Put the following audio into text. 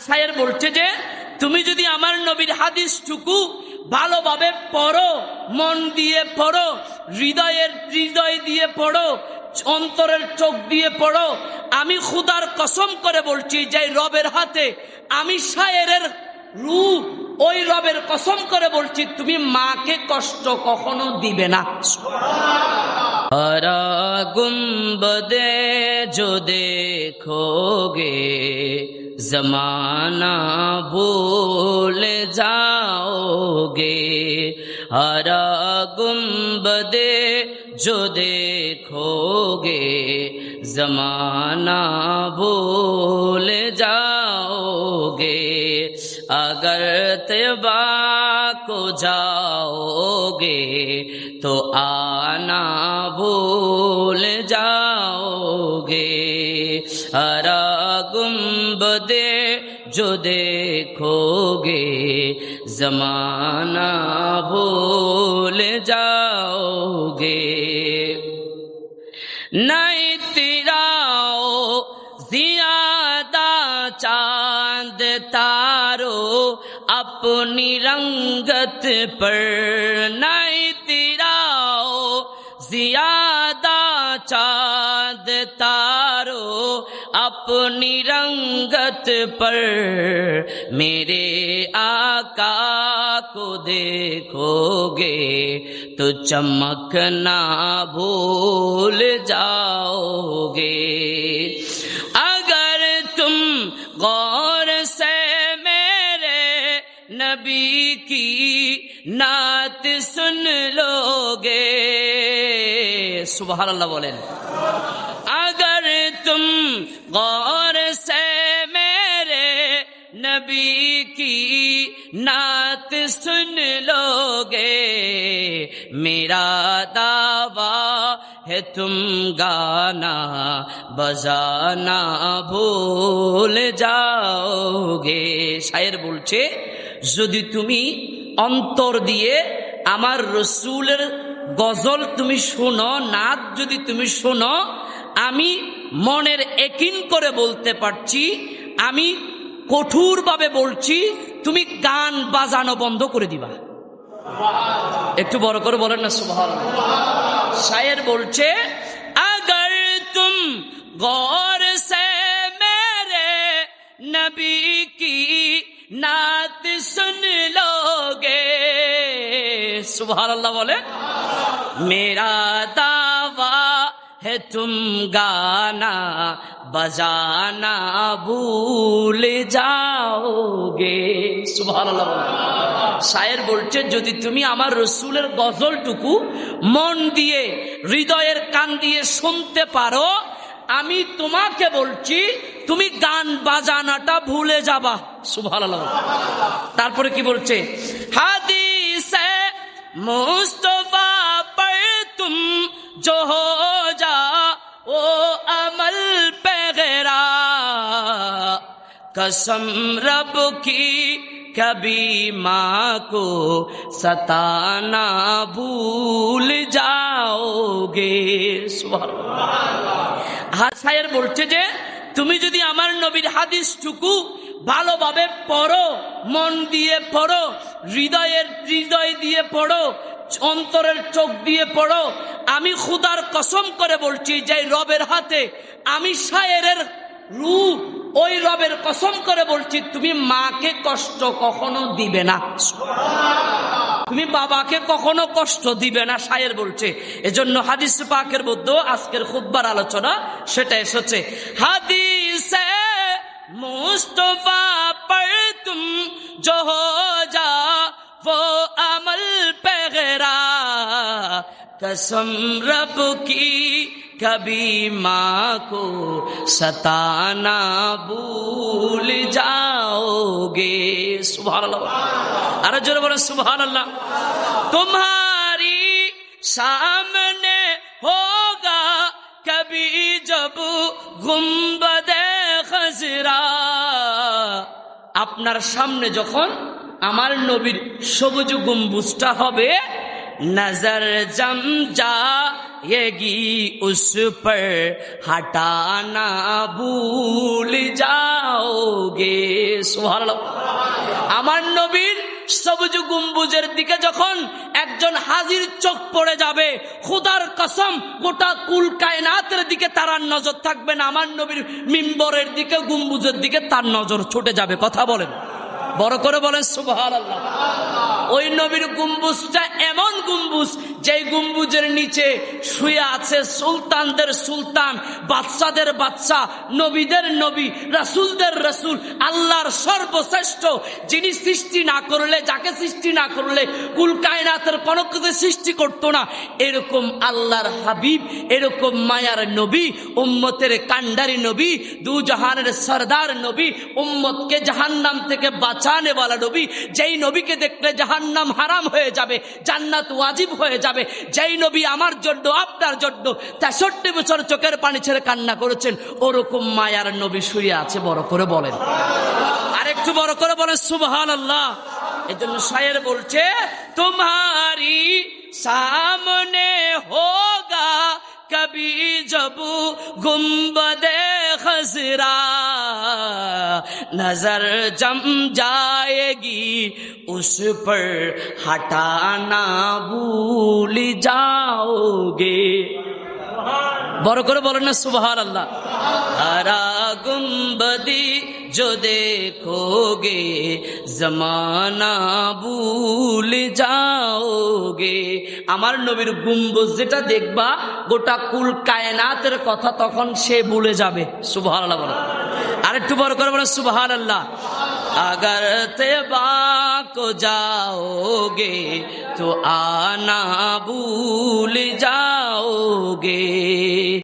শায়ের বলছে যে তুমি যদি আমার নবীর হাদিসটুকু ভালোভাবে পড়ো, মন দিয়ে পড়ো, হৃদয় দিয়ে পড়ো, অন্তরের চোখ দিয়ে পড়ো, আমি খুদার কসম করে বলছি যে রবের হাতে আমি শায়েরের রূহ, ওই রবের কসম করে বলছি তুমি মাকে কষ্ট কখনো দিবে না। हरा गुंबदे जो देखोगे जमाना भूल जाओगे, हरा गुंबदे जो देखोगे जमाना भूल जाओगे, अगर तैबा को जाओगे तो आना भूल जाओगे, हरा गुंबदे जो देखोगे जमाना भूल जाओगे। नहीं तिराओ जियादा चांद तारो अपनी रंगत पर, नहीं तिराओ जियादा चांद तारो अपनी रंगत पर, मेरे आका को देखोगे तो चमकना भूल जाओगे, अगर तुम गौर से मेरे नबी की नात सुन लोगे, सुभान अल्लाह बोलें, अगर तुम गौर से मेरे नबी की नात सुन लोगे, मेरा दावा है तुम गाना बजाना भूल जाओगे। शायर बोलছে যদি তুমি অন্তর দিয়ে আমার রসূলের গজল তুমি শোনো, নাত যদি তুমি শোনো, আমি মনের একিন করে বলতে পারছি, আমি কঠোরভাবে বলছি, তুমি গান বাজানো বন্ধ করে দিবা। একটু বড় করে বলেন না সুবহানাল্লাহ। শায়ের বলছে अगर तुम गौर से मेरे नबी की नात सुन लोगे, सुबहानल्लाह बोले, मेरा दावा है तुम गाना बजाना भूल जाओगे, सुबहानल्लाह बोले। শায়ের বলছে যদি তুমি আমার রসূলের গজলটুকু মন দিয়ে হৃদয়ের কান দিয়ে শুনতে পারো, আমি তোমাকে বলছি তুমি গান বাজানাটা ভুলে যাবা। সুবহানাল্লাহ। তারপরে কি বলছে, হাদিসে মুস্তাফা পর তুম जो हो जा ओ अमल पे गरा, कसम रब की कभी माँ को सताना भूल जाओगे। শায়ের বলছে যে তুমি যদি আমার নবীর হাদিসটুকু ভালোভাবে পড়ো, মন দিয়ে পড়ো, হৃদয় দিয়ে পড়ো, অন্তরের চোখ দিয়ে পড়ো, আমি খুদার কসম করে বলছি যে রবের হাতে আমি শায়েরের রূহ, ওই রবের কসম করে বলছি তুমি মাকে কষ্ট কখনো দিবে না, তুমি বাবাকে কখনো কষ্ট দিবে না। শায়ের বলছে এজন্য হাদিস পাকের মধ্যে আজকের খুতবার আলোচনা সেটা এসেছে, হাদিসে মুস্তাফা পর তুম जो हो जा वो अमल पे गरा, कसम रब की कभी माँ को सताना भूल जाओगे। सुभानअल्लाह। अरे जोर बोलो सुभानअल्लाह। तुम्हारी सामने होगा कभी जब गुंबदे खजरा, আপনার সামনে যখন আমার নবীর সবুজ গম্বুজটা হবে, নজর জম যা जाएगी उस पर हटाना भूल जाओगे। सुবহানাল্লাহ। আমার নবীর সবুজ গম্বুজের দিকে যখন একজন হাজির চোখ পড়ে যাবে, খোদার কসম গোটা কুল কায়নাতের দিকে তার নজর থাকবে না, আমার নবীর মিম্বরের দিকে গম্বুজের দিকে তার নজর ছুটে যাবে। কথা বলেন, বড় করে বলেন সুবহানাল্লাহ। ওই নবীর গম্বুজটা এমন গম্বুজ, যেই গম্বুজের নিচে শুয়ে আছে সুলতানদের সুলতান, বাদশাদের বাদশা, নবীদের নবী, রাসূলদের রাসূল, আল্লাহর সর্বশ্রেষ্ঠ, যিনি সৃষ্টি না করলে, যাকে সৃষ্টি না করলে কুল কায়নাতের কোনো কিছু সৃষ্টি করতো না, এরকম আল্লাহর হাবিব, এরকম মায়ার নবী, উম্মতের কান্ডারি নবী, দু জাহানের সরদার নবী, উম্মতকে জাহান্নাম থেকে বাঁচানে ওয়ালা নবী, যেই নবীকে দেখলে জাহান্নাম হারাম হয়ে যাবে, জান্নাত ওয়াজিব হয়ে যাবে, যেই নবী আমার জন্য আপনার জন্য 63 বছর চোখের পানি ছেড়ে কান্না করেছেন, ওরকম মায়ার নবী শুয়ে আছে। বড় করে বলেন, আরেকটু বড় করে বলেন সুবহানাল্লাহ। এই জন্য শায়ের বলছে, তোমারি সামনে হোগা কবি জব গুম্বদে খজরা, নজর জম जाएगी उस पर हटाना भूल जाओगे। বড় করে বলেন না সুবহানাল্লাহ। हरा गुम्बदी जो देखोगे जमाना भूल जाओगे। আমার নবীর গুম্বুজ যেটা দেখবা, গোটা কুল কায়নাতের কথা তখন সে ভুলে যাবে। সুবহানাল্লাহ বলেন, আরেকটু বড় করে বলেন সুবহানাল্লাহ। अगर तेबा को जाओगे तो आना भूल जाओगे।